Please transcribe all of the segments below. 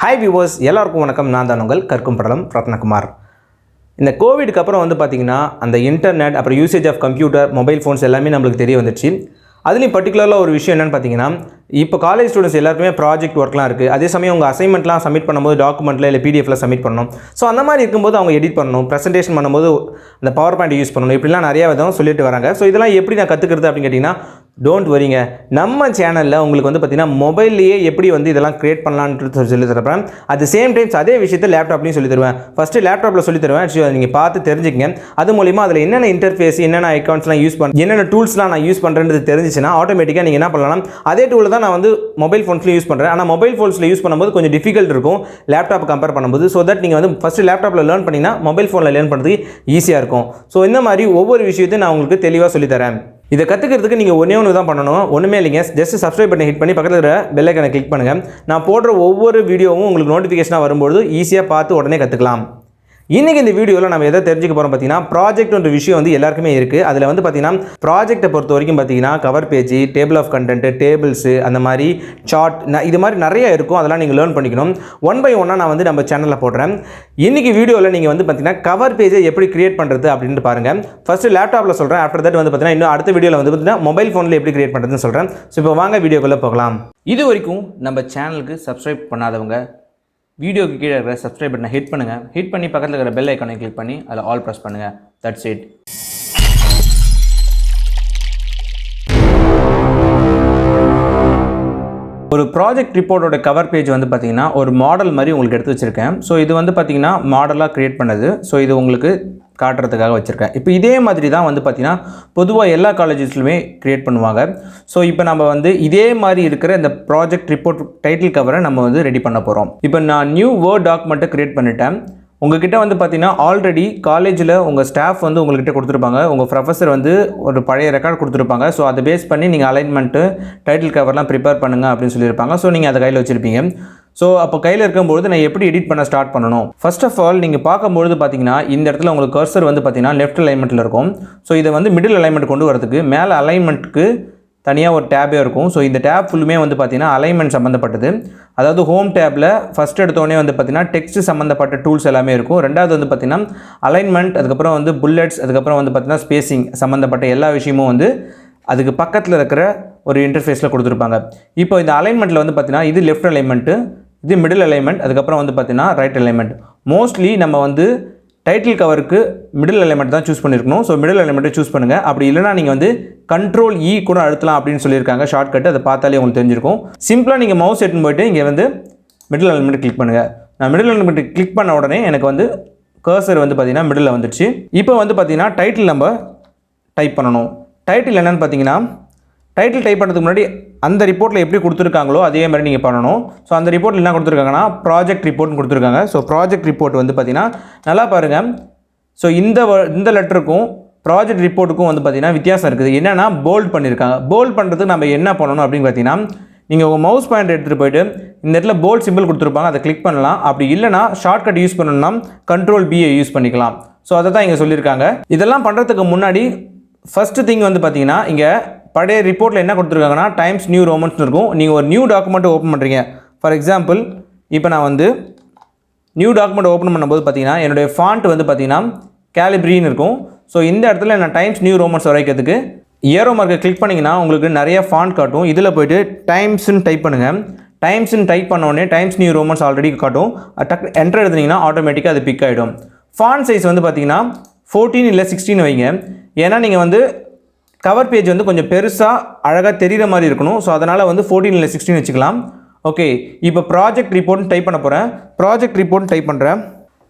Hi viewers, எல்லாருக்கும் வணக்கம். நான் தான் உங்கள் கற்கும் படலம் ரத்னகுமார். இந்த கோவிடுக்கு அப்புறம் பார்த்தீங்கன்னா அந்த இன்டர்நெட் அப்புறம் usage of computer mobile phones எல்லாமே நம்மளுக்கு தெரிய வந்துச்சு. அதுலேயும் பர்டிகுலராக ஒரு விஷயம் என்னென்னு பார்த்தீங்கன்னா, இப்போ காலேஜ் ஸ்டூடெண்ட்ஸ் எல்லாருக்குமே ப்ராஜெக்ட் ஒர்க்லாம் இருக்குது. அதே சமயம் உங்கள் அசைன்மெண்ட்லாம் சப்மிட் பண்ணும்போது டாக்குமெண்ட்டில் இல்லை பிடிஎஃப்ல சப்மிட் பண்ணணும். ஸோ அந்த மாதிரி இருக்கும்போது அவங்க எடிட் பண்ணணும், ப்ரெசன்டேஷன் பண்ணும்போது அந்த பவர் பாயிண்ட் யூஸ் பண்ணணும், இப்படிலாம் நிறையா விதம் சொல்லிட்டு வராங்க. ஸோ இதெல்லாம் எப்படி நான் கற்றுக்கிறது அப்படின்னு கேட்டிங்கன்னா, டோன்ட் வரிங்க, நம்ம சேனலில் உங்களுக்கு பார்த்தீங்கன்னா மொபைல்லையே எப்படி இதெல்லாம் க்ரியேட் பண்ணலான்றது சொல்லி தருவேன். அட் சேம் டைம்ஸ் அதே விஷயத்தை லேப்டாப்லையும் சொல்லி தருவேன். ஃபஸ்ட்டு லேப்டாப்பில் சொல்லி தருவேன், நீங்கள் பார்த்து தெரிஞ்சுக்கங்க. அது மூலிமா அதில் என்னென்ன இன்டர்ஃபேஸ், என்னென்ன ஐகான்ஸ்லாம் யூஸ் பண்ண, என்னென்ன டூல்ஸ்லாம் நான் யூஸ் பண்ணுறது தெரிஞ்சிச்சுன்னா ஆட்டோமேட்டிக்காக நீங்கள் என்ன பண்ணலாம், அதே டூல் தான் நான் மொபைல் ஃபோன்ஸ்லையும் யூஸ் பண்ணுறேன். ஆனால் மொபைல் ஃபோன்ஸில் யூஸ் பண்ணும்போது கொஞ்சம் டிஃபிகல்ட் இருக்கும் லேப்டாப் கம்பேர் பண்ணும்போது. ஸோ தட் நீங்கள் ஃபஸ்ட்டு லேப்டாப்பில் லேர்ன் பண்ணிங்கன்னா மொபைல் ஃபோனில் லேர்ன் பண்ணுறதுக்கு ஈஸியாக இருக்கும். ஸோ இந்த மாதிரி ஒவ்வொரு விஷயத்தையும் நான் உங்களுக்கு தெளிவாக சொல்லித்தரேன். இதை கற்றுக்கிறதுக்கு நீங்கள் ஒன்று தான் பண்ணணும், ஒன்றுமே இல்லைங்க. ஜஸ்ட் சப்ஸ்கிரைப் பண்ணி ஹிட் பண்ணி பக்கத்தில் இருக்கிற பெல் ஐக்கனை கிளிக் பண்ணுங்கள். நான் போடுற ஒவ்வொரு வீடியோவும் உங்களுக்கு நோட்டிஃபிகேஷனாக வரும்போது ஈஸியாக பார்த்து உடனே கற்றுக்கலாம். இன்றைக்கி இந்த வீடியோவில் நம்ம எதை தெரிஞ்சுக்க போகிறோம் பார்த்தீங்கன்னா, ப்ராஜெக்ட்ன்ற விஷயம் எல்லாருக்குமே இருக்குது. அதில் பார்த்தீங்கன்னா ப்ராஜெக்ட்டை பொறுத்த வரைக்கும் பார்த்தீங்கன்னா cover page, table of content, tables, அந்த மாதிரி சார்ட், இது மாதிரி நிறைய இருக்கும். அதெல்லாம் நீங்கள் லேர்ன் பண்ணிக்கணும். ஒன் பை ஒன்னாக நான் நம்ம சேனலில் போடுறேன். இன்றைக்கி வீடியோவில் நீங்கள் பார்த்தீங்கன்னா கவர் பேஜை எப்படி கிரியேட் பண்ணுறது அப்படின்ட்டு பாருங்கள். ஃபஸ்ட்டு லேப்டாப்பில் சொல்கிறேன், ஆஃப்டர் தட் பார்த்தீங்கன்னா இன்னும் அடுத்த வீடியோவில் பார்த்தீங்கன்னா மொபைல் ஃபோனில் எப்படி கிரியேட் பண்ணுறதுன்னு சொல்கிறேன். ஸோ இப்போ வாங்க வீடியோக்குள்ளே போகலாம். இது வரைக்கும் நம்ம சேனலுக்கு சப்ஸ்கிரைப் பண்ணாதவங்க வீடியோக்கு கீழே இருக்கிற சப்ஸ்கிரைப் பட்டனை ஹிட் பண்ணுங்கள். ஹிட் பண்ணி பக்கத்தில் இருக்கிற பெல் ஐக்கானை கிளிக் பண்ணி அதில் ஆல் ப்ரெஸ் பண்ணுங்கள். That's it. ஒரு ப்ராஜெக்ட் ரிப்போர்ட்டோட கவர் பேஜ் பார்த்தீங்கன்னா ஒரு மாடல் மாதிரி உங்களுக்கு எடுத்து வச்சுருக்கேன். ஸோ இது பார்த்தீங்கன்னா மாடலாக க்ரியேட் பண்ணது. ஸோ இது உங்களுக்கு காட்டுறதுக்காக வச்சுருக்கேன். இப்போ இதே மாதிரி தான் பார்த்தீங்கன்னா பொதுவாக எல்லா காலேஜஸ்லையுமே க்ரியேட் பண்ணுவாங்க. ஸோ இப்போ நம்ம இதே மாதிரி இருக்கிற இந்த ப்ராஜெக்ட் ரிப்போர்ட் டைட்டில் கவரை நம்ம ரெடி பண்ண போகிறோம். இப்போ நான் நியூ வேர்ட் டாக்குமெண்ட்டை க்ரியேட் பண்ணிட்டேன். உங்ககிட்ட பார்த்தீங்கன்னா ஆல்ரெடி காலேஜில் உங்கள் ஸ்டாஃப் உங்கள்கிட்ட கொடுத்துருப்பாங்க, உங்கள் ப்ரொஃபஸர் ஒரு பழைய ரெக்கார்ட் கொடுத்துருப்பாங்க. ஸோ அதை பேஸ் பண்ணி நீங்கள் அலைன்மெண்ட்டு டைட்டில் கவர்லாம் ப்ரிப்பேர் பண்ணுங்கள் அப்படின்னு சொல்லியிருப்பாங்க. ஸோ நீங்கள் அதை கையில் வச்சுருப்பீங்க. ஸோ அப்போ கையில் இருக்கும்போது நான் எப்படி எடிட் பண்ண ஸ்டார்ட் பண்ணணும், ஃபர்ஸ்ட் ஆஃப் ஆல் நீங்கள் பார்க்கும்போது பார்த்தீங்கன்னா இந்த இடத்துல உங்களுக்கு கர்சர் பார்த்தீங்கன்னா லெஃப்ட் அலைன்மெண்ட்டில் இருக்கும். ஸோ இதை மிடில் அலைன்மெண்ட் கொண்டு வரதுக்கு மேலே அலைன்மெண்ட்டுக்கு தனியாக ஒரு டேபே இருக்கும். ஸோ இந்த டேப் ஃபுல்லுமே பார்த்தீங்கன்னா அலைன்மெண்ட் சம்மந்தப்பட்டது. அதாவது ஹோம் டேப்பில் ஃபஸ்ட் எடுத்தோடனே பார்த்தீங்கன்னா டெக்ஸ்ட் சம்மந்தப்பட்ட டூல்ஸ் எல்லாமே இருக்கும். ரெண்டாவது பார்த்தீங்கன்னா அலைன்மெண்ட், அதுக்கப்புறம் புல்லட்ஸ், அதுக்கப்புறம் பார்த்தீங்கன்னா ஸ்பேசிங் சம்மந்தப்பட்ட எல்லா விஷயமும் அதுக்கு பக்கத்தில் இருக்கிற ஒரு இன்டர்ஃபேஸில் கொடுத்துருப்பாங்க. இப்போ இந்த அலைன்மெண்ட்டில் பார்த்தீங்கன்னா இது லெஃப்ட் அலைன்மெண்ட்டு, இது மிடில் அலைன்மெண்ட், அதுக்கப்புறம் பார்த்தீங்கன்னா ரைட் அலைன்மெண்ட். மோஸ்ட்லி நம்ம டைட்டில் கவருக்கு மிடில் அலைன்மெண்ட் தான் சூஸ் பண்ணியிருக்கணும். ஸோ மிடில் அலைன்மெண்ட்டை சூஸ் பண்ணுங்கள். அப்படி இல்லைனா நீங்கள் கண்ட்ரோல் இ கூட அழுத்தலாம் அப்படின்னு சொல்லியிருக்காங்க ஷார்ட்கட். அதை பார்த்தாலே உங்களுக்கு தெரிஞ்சிருக்கும். சிம்பிளாக நீங்கள் மவுஸ் எடுத்துன்னு போய்ட்டு இங்கே மிடில் அலைன்மெண்ட் கிளிக் பண்ணுங்கள். நான் மிடில் அலைன்மெண்ட் கிளிக் பண்ண உடனே எனக்கு கர்சர் பார்த்தீங்கன்னா மிடில் வந்துடுச்சு. இப்போ பார்த்தீங்கன்னா டைட்டில் நம்ம டைப் பண்ணணும். டைட்டில் என்னென்னு பார்த்தீங்கன்னா, டைட்டில் டைப் பண்ணுறதுக்கு முன்னாடி அந்த ரிப்போர்ட்டில் எப்படி கொடுத்துருக்காங்களோ அதே மாதிரி நீங்கள் பண்ணணும். ஸோ அந்த ரிப்போர்ட்டில் என்ன கொடுத்துருக்காங்கன்னா ப்ராஜெக்ட் ரிப்போர்ட்னு கொடுத்துருக்காங்க. ஸோ ப்ராஜெக்ட் ரிப்போர்ட் பார்த்தீங்கன்னா நல்லா பாருங்கள். ஸோ இந்த லெட்டருக்கும் ப்ராஜெக்ட் ரிப்போர்ட்டுக்கும் பார்த்தீங்கன்னா வித்தியாசம் இருக்குது. என்னென்னா போல்ட் பண்ணியிருக்காங்க. போல்ட் பண்ணுறதுக்கு நம்ம என்ன பண்ணணும் அப்படின்னு பார்த்தீங்கன்னா, நீங்கள் உங்கள் மவுஸ் பாயிண்ட் எடுத்துகிட்டு போய்ட்டு இந்த இடத்துல போல்ட் சிம்பிள் கொடுத்துருப்பாங்க, அதை கிளிக் பண்ணலாம். அப்படி இல்லைனா ஷார்ட்கட் யூஸ் பண்ணணும்னா கண்ட்ரோல் பியை யூஸ் பண்ணிக்கலாம். ஸோ அதை தான் இங்கே சொல்லியிருக்காங்க. இதெல்லாம் பண்ணுறதுக்கு முன்னாடி ஃபஸ்ட்டு திங் பார்த்தீங்கன்னா, இங்கே பழைய ரிப்போர்ட்டில் என்ன கொடுத்துருக்காங்கன்னா டைம்ஸ் நியூ ரோமன்ஸ்னு இருக்கும். நீங்கள் ஒரு நியூ டாக்குமெண்ட்டை ஓப்பன் பண்ணுறீங்க. ஃபார் எக்ஸாம்பிள் இப்போ நான் நியூ டாக்குமெண்ட் ஓப்பன் பண்ணும்போது பார்த்தீங்கன்னா என்னுடைய ஃபாண்ட் பார்த்தீங்கன்னா கேலிப்ரின்னு இருக்கும். ஸோ இந்த இடத்துல நான் டைம்ஸ் நியூ ரோமன்ஸ் வரைக்கிறதுக்கு ஏரோ மார்க்கை கிளிக் பண்ணிங்கன்னா உங்களுக்கு நிறைய ஃபாண்ட் காட்டும். இதில் போய்ட்டு டைம்ஸ்ன்னு டைப் பண்ணுங்கள். டைம்ஸ்ன்னு டைப் பண்ணோடனே டைம்ஸ் நியூ ரோமன்ஸ் ஆல்ரெடி காட்டும். டக்கு என்டர் எடுத்தீங்கன்னா ஆட்டோமேட்டிக்காக அது பிக் ஆகிடும். ஃபாண்ட் சைஸ் பார்த்தீங்கன்னா 14 இல்லை 16 வைங்க. ஏன்னா நீங்கள் கவர் பேஜ் கொஞ்சம் பெருசாக அழகாக தெரிகிற மாதிரி இருக்கணும். ஸோ அதனால் 14 இல்லை 16 வச்சுக்கலாம். ஓகே, இப்போ ப்ராஜெக்ட் ரிப்போர்ட்னு டைப் பண்ண போகிறேன். ப்ராஜெக்ட் ரிப்போர்ட்னு டைப் பண்ணுறேன்.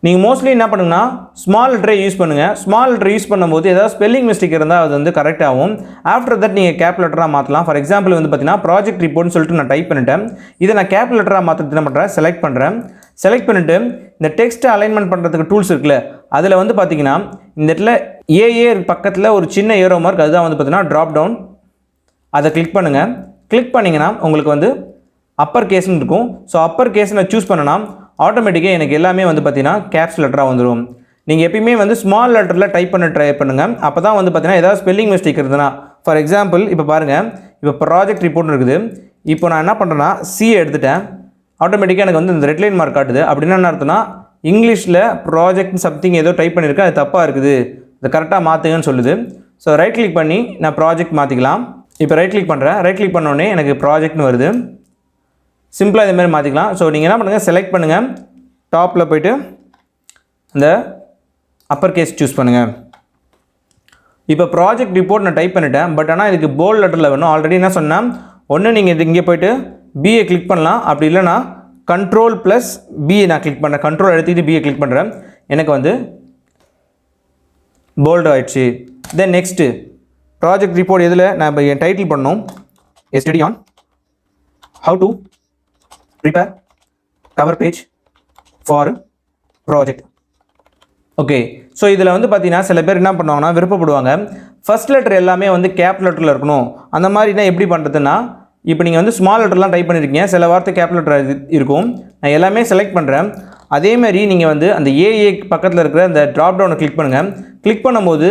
நீங்கள் மோஸ்ட்லி என்ன பண்ணுங்கன்னா ஸ்மால் லெட்டரை யூஸ் பண்ணுங்கள். ஸ்மால் லெட்டர் யூஸ் பண்ணும்போது ஏதாவது ஸ்பெல்லிங் மிஸ்டேக் இருந்தால் அது கரெக்ட் ஆகும். ஆஃப்டர் தட் நீங்கள் கேப் லெட்டராக மாற்றலாம். ஃபார் எக்ஸாம்பிள் பார்த்தீங்கன்னா ப்ராஜெக்ட் ரிப்போர்ட்னு சொல்லிட்டு நான் டைப் பண்ணிட்டேன். இதை நான் கேப் லெட்டராக மாற்றுறது என்ன பண்ணுறேன், செலக்ட் பண்ணுறேன். செலக்ட் பண்ணிவிட்டு இந்த டெக்ஸ்ட்டை அலைன்மெண்ட் பண்ணுறதுக்கு டூல்ஸ் இருக்குல்ல, அதில் பார்த்தீங்கன்னா இந்த இடத்துல ஏஏ பக்கத்தில் ஒரு சின்ன ஏரோ மார்க், அதுதான் பார்த்தீங்கன்னா ட்ராப் டவுன். அதை கிளிக் பண்ணுங்கள். கிளிக் பண்ணிங்கன்னா உங்களுக்கு அப்பர் கேஸ்ன்னு இருக்கும். ஸோ அப்பர் கேஸ்ன்னு சூஸ் பண்ணனா ஆட்டோமேட்டிக்காக எனக்கு எல்லாமே பார்த்தீங்கன்னா கேப்ஸ் லெட்டராக வந்துடும். நீங்கள் எப்பயுமே ஸ்மால் லெட்டரில் டைப் பண்ண ட்ரை பண்ணுங்கள். அப்போ தான் பார்த்தீங்கன்னா ஏதாவது ஸ்பெல்லிங் மிஸ்டேக் இருக்குதுன்னா, ஃபார் எக்ஸாம்பிள் இப்போ பாருங்கள், இப்போ ப்ராஜெக்ட் ரிப்போர்ட்னு இருக்குது. இப்போ நான் என்ன பண்ணுறேன்னா சியை எடுத்துட்டேன். ஆட்டோமேட்டிக்காக எனக்கு வந்து இந்த ரெட் லைன் மார்க் காட்டுது. அப்படின்னா என்ன அர்த்தம்னா இங்கிலீஷில் ப்ராஜெக்ட் சம்திங் ஏதோ டைப் பண்ணியிருக்கேன், அது தப்பாக இருக்குது, இதை கரெக்டாக மாற்றுங்கன்னு சொல்லுது. ஸோ ரைட் கிளிக் பண்ணி நான் ப்ராஜெக்ட் மாற்றிக்கலாம். இப்போ ரைட் கிளிக் பண்ணுறேன். ரைட் கிளிக் பண்ணோடனே எனக்கு ப்ராஜெக்ட்னு வருது. சிம்பிளாக இதேமாதிரி மாற்றிக்கலாம். ஸோ நீங்கள் என்ன பண்ணுங்கள், செலக்ட் பண்ணுங்கள், டாப்பில் போய்ட்டு இந்த அப்பர் கேஸ் சூஸ் பண்ணுங்கள். இப்போ ப்ராஜெக்ட் ரிப்போர்ட் நான் டைப் பண்ணிட்டேன். பட் ஆனால் இதுக்கு போல்ட் லெட்டரில் வேணும். ஆல்ரெடி என்ன சொன்னேன், ஒன்று நீங்கள் இங்கே போய்ட்டு பிஏ கிளிக் பண்ணலாம், அப்படி இல்லைனா கண்ட்ரோல் ப்ளஸ் பிஏ நான் கிளிக் பண்ணுறேன். கண்ட்ரோல் எடுத்துக்கிட்டு பிஏ கிளிக் பண்ணுறேன். எனக்கு வந்து போல்டு ஆயிடுச்சு. தென் நெக்ஸ்ட்டு ப்ராஜெக்ட் ரிப்போர்ட் எதில் நான் இப்போ என் டைட்டில் பண்ணோம், study on how to prepare cover page for project. Okay, so இதில் வந்து பார்த்தீங்கன்னா சில பேர் என்ன பண்ணுவாங்கன்னா விருப்பப்படுவாங்க ஃபஸ்ட் லெட்டர் எல்லாமே வந்து கேப் லெட்டரில் இருக்கணும். அந்த மாதிரினா எப்படி பண்ணுறதுன்னா, இப்போ நீங்கள் வந்து ஸ்மால் லெட்டர்லாம் டைப் பண்ணியிருக்கீங்க, சில வார்த்தை கேப் லெட்டர் இருக்கும். நான் எல்லாமே செலக்ட் பண்ணுறேன். அதேமாதிரி நீங்கள் வந்து அந்த ஏஏ பக்கத்தில் இருக்கிற அந்த ட்ராப் டவுனை கிளிக் பண்ணுங்கள். கிளிக் பண்ணும்போது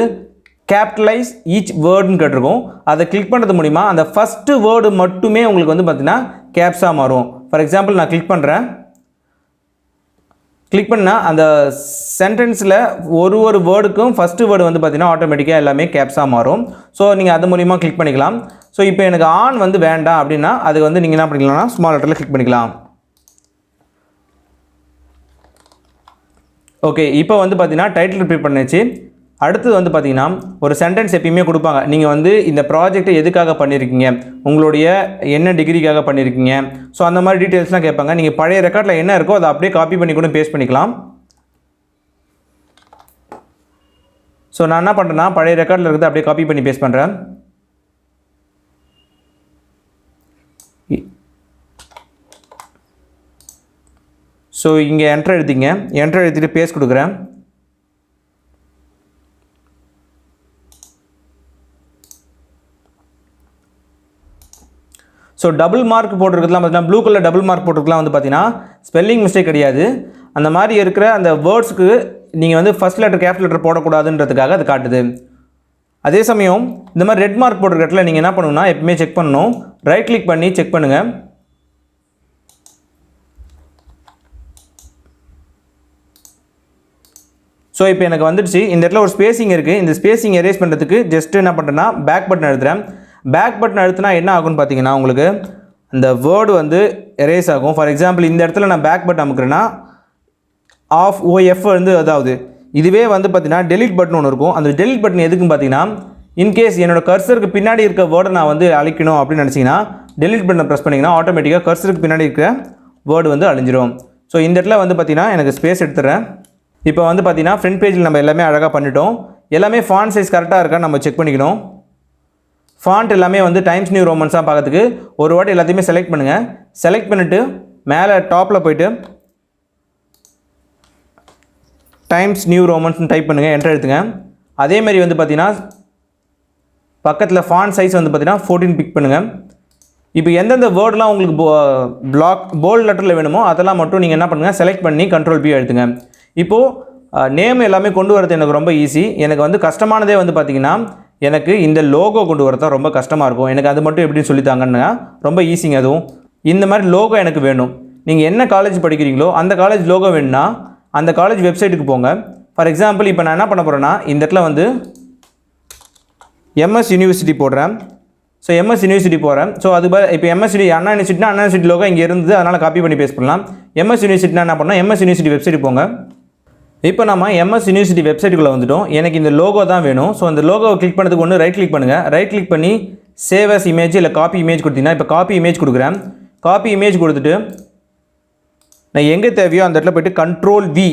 கேபிட்டலைஸ் ஈச் வேர்டுன்னு கேட்டிருக்கும். அதை கிளிக் பண்ணுறது மூலிமா அந்த ஃபஸ்ட்டு வேர்டு மட்டுமே உங்களுக்கு வந்து பார்த்தீங்கன்னா கேப்ஸாக மாறும். ஃபார் எக்ஸாம்பிள் நான் கிளிக் பண்ணுறேன். கிளிக் பண்ணால் அந்த சென்டென்ஸில் ஒரு வேர்டுக்கும் ஃபஸ்ட்டு வேர்டு வந்து பார்த்தீங்கன்னா ஆட்டோமேட்டிக்காக எல்லாமே கேப்ஸாக மாறும். ஸோ நீங்கள் அது மூலிமா கிளிக் பண்ணிக்கலாம். ஸோ இப்போ எனக்கு ஆன் வந்து வேண்டாம் அப்படின்னா அது வந்து நீங்கள் என்ன பண்ணிக்கலாம்னா ஸ்மால் லெட்டரில் கிளிக் பண்ணிக்கலாம். ஓகே, இப்போ வந்து பார்த்தீங்கன்னா டைட்டில் ப்ரிப்பேர் பண்ணிச்சு. அடுத்தது வந்து பார்த்தீங்கன்னா ஒரு சென்டென்ஸ் எப்பயுமே கொடுப்பாங்க. நீங்கள் வந்து இந்த ப்ராஜெக்ட்டை எதுக்காக பண்ணியிருக்கீங்க, உங்களுடைய என்ன டிகிரிக்காக பண்ணியிருக்கீங்க, ஸோ அந்த மாதிரி டீட்டெயில்ஸ்லாம் கேட்பாங்க. நீங்கள் பழைய ரெக்கார்டில் என்ன இருக்கோ அதை அப்படியே காப்பி பண்ணி கூட பேஸ்ட் பண்ணிக்கலாம். ஸோ நான் என்ன பண்ணுறேன்னா பழைய ரெக்கார்டில் இருக்கிறது அப்படியே காப்பி பண்ணி பேஸ்ட் பண்ணுறேன். ஸோ இங்கே என்ட்ரு எழுதிங்க, என்ட்ரு எழுதிட்டு பேஸ்ட் கொடுக்குறேன். ஸோ டபுள் மார்க் போட்டிருக்கிறதுலாம் பார்த்தீங்கன்னா ப்ளூ கலர் டபுள் மார்க் போட்டிருக்கலாம் வந்து பார்த்தீங்கன்னா ஸ்பெல்லிங் மிஸ்டேக் கிடையாது. அந்த மாதிரி இருக்கிற அந்த வேர்ட்ஸுக்கு நீங்கள் வந்து ஃபஸ்ட் லெட்டர் கேப் லெட்டர் போடக்கூடாதுன்றதுக்காக அது காட்டுது. அதே சமயம் இந்த மாதிரி ரெட் மார்க் போட்டிருக்க இடத்துல நீங்கள் என்ன பண்ணணும்னா எப்பவுமே செக் பண்ணணும். ரைட் கிளிக் பண்ணி செக் பண்ணுங்கள். ஸோ இப்போ எனக்கு வந்துடுச்சு. இந்த இடத்துல ஒரு ஸ்பேசிங் இருக்குது. இந்த ஸ்பேசிங் எரேஸ் பண்ணுறதுக்கு ஜஸ்ட்டு என்ன பண்ணுறேன்னா பேக் பட்டன் அழுத்துறேன். பேக் பட்டன் அழுத்தினா என்ன ஆகும்னு பார்த்தீங்கன்னா உங்களுக்கு அந்த வேர்டு வந்து எரேஸ் ஆகும். ஃபார் எக்ஸாம்பிள் இந்த இடத்துல நான் பேக் பட்டன் அமுக்குறேன்னா ஆஃப் ஓஎஃப் வந்து அதாவது இதுவே வந்து பார்த்தீங்கன்னா டெலிட் பட்டன் ஒன்று இருக்கும். அந்த டெலிட் பட்டன் எதுக்குன்னு பார்த்தீங்கன்னா இன்கேஸ் என்னோட கர்சருக்கு பின்னாடி இருக்க வேர்டை நான் வந்து அழிக்கணும் அப்படின்னு நினச்சிங்கன்னா டெலிட் பட்டனை ப்ரெஸ் பண்ணிங்கன்னா ஆட்டோமேட்டிக்காக கர்சருக்கு பின்னாடி இருக்கிற வேர்டு வந்து அழிஞ்சிரும். ஸோ இந்த இடத்துல வந்து பார்த்தீங்கன்னா எனக்கு ஸ்பேஸ் எடுத்துகிறேன். இப்போ வந்து பார்த்தீங்கன்னா ஃப்ரண்ட் பேஜில் நம்ம எல்லாமே அழகாக பண்ணிட்டோம். எல்லாமே ஃபாண்ட் சைஸ் கரெக்டாக இருக்கான்னு நம்ம செக் பண்ணிக்கணும். ஃபாண்ட் எல்லாமே வந்து டைம்ஸ் நியூ ரோமன்ஸாக பார்க்கறதுக்கு ஒரு வாட்டி எல்லாத்தையுமே செலக்ட் பண்ணுங்கள். செலக்ட் பண்ணிவிட்டு மேலே டாப்பில் போய்ட்டு டைம்ஸ் நியூ ரோமன்ஸ்னு டைப் பண்ணுங்கள், என்டர் எடுத்துங்க. அதேமாதிரி வந்து பார்த்தீங்கன்னா பக்கத்தில் ஃபாண்ட் சைஸ் வந்து பார்த்தீங்கன்னா 14 பிக் பண்ணுங்கள். இப்போ எந்தெந்த வேர்டெலாம் உங்களுக்கு போல்ட் லெட்டரில் வேணுமோ அதெல்லாம் மட்டும் நீங்கள் என்ன பண்ணுங்கள் செலக்ட் பண்ணி கண்ட்ரோல் பி எடுத்துங்க. இப்போது நேம் எல்லாமே கொண்டு வரது எனக்கு ரொம்ப ஈஸி. எனக்கு வந்து கஷ்டமானதே வந்து பார்த்திங்கன்னா எனக்கு இந்த லோகோ கொண்டு வரது தான் ரொம்ப கஷ்டமாக இருக்கும். எனக்கு அது மட்டும் எப்படின்னு சொல்லித்தாங்கன்னா ரொம்ப ஈஸிங்க. அதுவும் இந்த மாதிரி லோகோ எனக்கு வேணும். நீங்கள் என்ன காலேஜ் படிக்கிறீங்களோ அந்த காலேஜ் லோகோ வேணும்னா அந்த காலேஜ் வெப்சைட்டுக்கு போங்க. ஃபார் எக்ஸாம்பிள் இப்போ நான் என்ன பண்ண போகிறேன்னா இந்த இடத்துல வந்து எம்எஸ் யூனிவர்சிட்டி போடுறேன். ஸோ எம்எஸ் யூனிவர்சிட்டி போகிறேன். ஸோ அது இப்போ எம்எஸ் அண்ணா யூனிவர்சிட்டினா அண்ணா யூனிவர்சிட்டி லோகோ இங்கே இருந்தது, அதனால் காப்பி பண்ணி பேஸ்ட் பண்ணலாம். எம்எஸ் யூனிவர்சிட்டினா என்ன பண்ணால் எம்எஸ் யூனிவர்சிட்டி வெப்சைட் போங்க. இப்போ நம்ம எம்எஸ் யூனிவர்சிட்டி வெப்சைட்டுக்குள்ளே வந்துட்டோம். எனக்கு இந்த லோகோ தான் வேணும். ஸோ அந்த லோகோவை கிளிக் பண்ணதுக்கு ஒன்று ரைட் கிளிக் பண்ணுங்கள். ரைட் கிளிக் பண்ணி சேவ் அஸ் இமேஜ் இல்லை காப்பி இமேஜ் கொடுத்தீங்கன்னா இப்போ காப்பி இமேஜ் கொடுக்குறேன். காப்பி இமேஜ் கொடுத்துட்டு நான் எங்கே தேவையோ அந்த இடத்துல போய்ட்டு கண்ட்ரோல் வி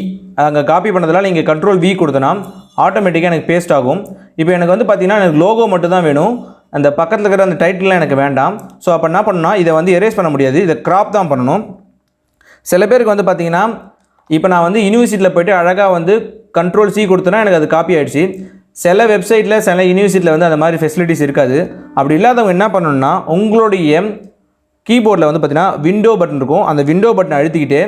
அங்கே காப்பி பண்ணதுனால நீங்கள் கண்ட்ரோல் வி கொடுத்தனா ஆட்டோமேட்டிக்காக எனக்கு பேஸ்ட் ஆகும். இப்போ எனக்கு வந்து பார்த்திங்கன்னா எனக்கு லோகோ மட்டும் தான் வேணும். அந்த பக்கத்தில் இருக்கிற அந்த டைட்டில்லாம் எனக்கு வேண்டாம். ஸோ அப்போ என்ன பண்ணணும்னா இதை வந்து எரேஸ் பண்ண முடியாது, இதை கிராப் தான் பண்ணணும். சில பேருக்கு வந்து பார்த்திங்கன்னா இப்போ நான் வந்து யூனிவர்சிட்டியில் போய்ட்டு அழகாக வந்து கண்ட்ரோல் சி கொடுத்தனா எனக்கு அது காப்பி ஆகிடுச்சு. சில வெப்சைட்டில் சில யூனிவர்சிட்டியில் வந்து அந்த மாதிரி ஃபெசிலிட்டிஸ் இருக்காது. அப்படி இல்லாதவங்க என்ன பண்ணணும்னா உங்களுடைய கீபோர்டில் வந்து பார்த்திங்கன்னா விண்டோ பட்டன் இருக்கும். அந்த விண்டோ பட்டன் அழுத்திக்கிட்டு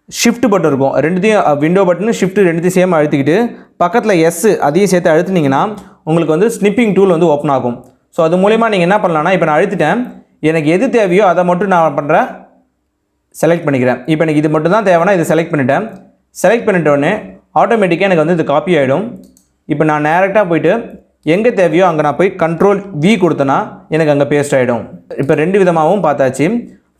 ஷிஃப்ட் பட்டன் இருக்கும். ரெண்டுத்தையும் விண்டோ பட்டன் ஷிஃப்ட் ரெண்டுத்தையும் சேம் அழுத்திக்கிட்டு பக்கத்தில் எஸ் அதையும் சேர்த்து அழுத்துனீங்கன்னா உங்களுக்கு வந்து ஸ்னிப்பிங் டூல் வந்து ஓப்பன் ஆகும். ஸோ அது மூலிமா நீங்கள் என்ன பண்ணலான்னா இப்போ நான் அழுத்திட்டேன். எனக்கு எது தேவையோ அதை மட்டும் நான் பண்ணுறேன் செலக்ட் பண்ணிக்கிறேன். இப்போ எனக்கு இது மட்டும் தான் தேவைன்னா இதை செலக்ட் பண்ணிட்டேன். செலக்ட் பண்ணிட்டோடனே ஆட்டோமேட்டிக்காக எனக்கு வந்து இது காப்பி ஆகிடும். இப்போ நான் டேரெக்டாக போயிட்டு எங்கே தேவையோ அங்கே நான் போய் Ctrl+V கொடுத்தேன்னா எனக்கு அங்கே பேஸ்ட் ஆகிடும். இப்போ 2 விதமாகவும் பார்த்தாச்சு.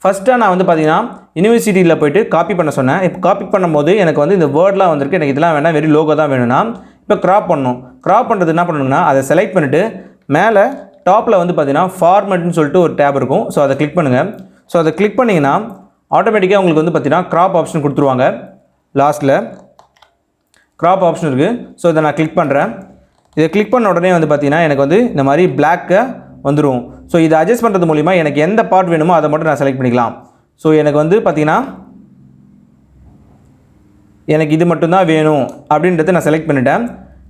ஃபஸ்ட்டாக நான் வந்து பார்த்தீங்கன்னா யூனிவர்சிட்டியில் போய்ட்டு காப்பி பண்ண சொன்னேன். இப்போ காப்பி பண்ணும்போது எனக்கு வந்து இந்த வேர்ட்லாம் வந்திருக்கு. எனக்கு இதெல்லாம் வேணாம், வெறும் லோகோ தான் வேணும்னா இப்போ க்ராப் பண்ணணும். க்ராப் பண்ணுறது என்ன பண்ணணும்னா அதை செலக்ட் பண்ணிவிட்டு மேலே டாப்பில் வந்து பார்த்தீங்கன்னா ஃபார்மேட்னு சொல்லிட்டு ஒரு டேப் இருக்கும். ஸோ அதை கிளிக் பண்ணுங்கள். ஸோ அதை கிளிக் பண்ணிங்கன்னா ஆட்டோமேட்டிக்காக உங்களுக்கு வந்து பார்த்தீங்கன்னா க்ராப் ஆப்ஷன் கொடுத்துருவாங்க. லாஸ்ட்டில் க்ராப் ஆப்ஷன் இருக்குது. ஸோ இதை நான் கிளிக் பண்ணுறேன். இதை கிளிக் பண்ண உடனே வந்து பார்த்தீங்கன்னா எனக்கு வந்து இந்த மாதிரி பிளாக்கை வந்துடும். ஸோ இதை அட்ஜஸ்ட் பண்ணுறது மூலிமா எனக்கு எந்த பார்ட் வேணுமோ அதை மட்டும் நான் செலக்ட் பண்ணிக்கலாம். ஸோ எனக்கு வந்து பார்த்திங்கன்னா எனக்கு இது மட்டும்தான் வேணும் அப்படின்றத நான் செலக்ட் பண்ணிட்டேன்.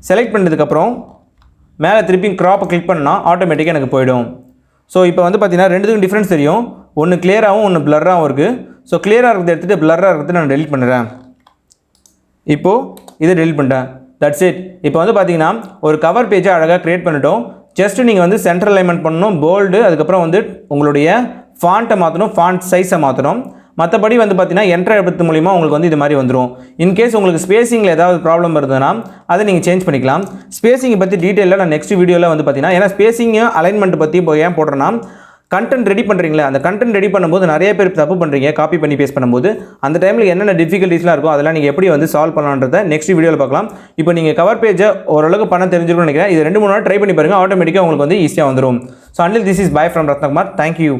செலக்ட் பண்ணதுக்கப்புறம் மேலே திருப்பி க்ராப்பை கிளிக் பண்ணால் ஆட்டோமேட்டிக்காக எனக்கு போயிடும். ஸோ இப்போ வந்து பார்த்திங்கன்னா ரெண்டுத்துக்கும் டிஃப்ரென்ஸ் தெரியும். ஒன்று கிளியராகவும் ஒன்று பிளர்ராகவும் இருக்குது. ஸோ கிளியராக இருக்கிறத எடுத்துகிட்டு பிளர்ராக இருக்கிறத நான் டெலிட் பண்ணுறேன். இப்போது இதை டெலிட் பண்ணிட்டேன். That's it. இப்போ வந்து பார்த்திங்கன்னா ஒரு கவர் பேஜை அழகாக க்ரியேட் பண்ணிட்டோம். ஜஸ்ட்டு நீங்கள் வந்து சென்ட்ரல் அலைன்மெண்ட் பண்ணணும், போல்டு, அதுக்கப்புறம் வந்து உங்களுடைய ஃபாண்ட்டை மாற்றணும், ஃபாண்ட் சைஸை மாற்றணும். மற்றபடி வந்து பார்த்தீங்கன்னா என்ட்ரு எழுத்து மூலிமா உங்களுக்கு வந்து இது மாதிரி வந்துடும். இன்கேஸ் உங்களுக்கு ஸ்பேசிங்கில் ஏதாவது ப்ராப்ளம் இருந்ததுன்னா அதை நீங்கள் சேஞ்ச் பண்ணிக்கலாம். ஸ்பேசிங்கை பற்றி டீட்டெயிலாக நான் நெக்ஸ்ட் வீடியோவில் வந்து பார்த்தீங்கன்னா, ஏன்னா ஸ்பேசிங்கும் அலைன்மெண்ட் பற்றி இப்போ ஏன் போடுறேன்னா, கண்டென்ட் ரெடி பண்ணுறீங்களா, அந்த கண்டென்ட் ரெடி பண்ணும்போது நிறைய பேர் தப்பு பண்ணுறீங்க, காப்பி பண்ணி பேஸ்ட் பண்ணும்போது. அந்த டைமில் என்னென்ன டிஃபிகல்ட்டிஸ்லாம் இருக்கும் அதெல்லாம் நீங்கள் எப்படி வந்து சால்வ் பண்ணலான்றதை நெக்ஸ்ட் வீடியோவில் பார்க்கலாம். இப்போ நீங்கள் கவர் பேஜை ஓரளவுக்கு பண்ண தெரிஞ்சிருக்கும்னு நினைக்கிறேன். இது 2-3 நாள் ட்ரை பண்ணி பாருங்கள், ஆட்டோமேட்டிக்காக உங்களுக்கு வந்து ஈஸியாக வந்துடும். So until this is bye from Ratnakumar. Thank you.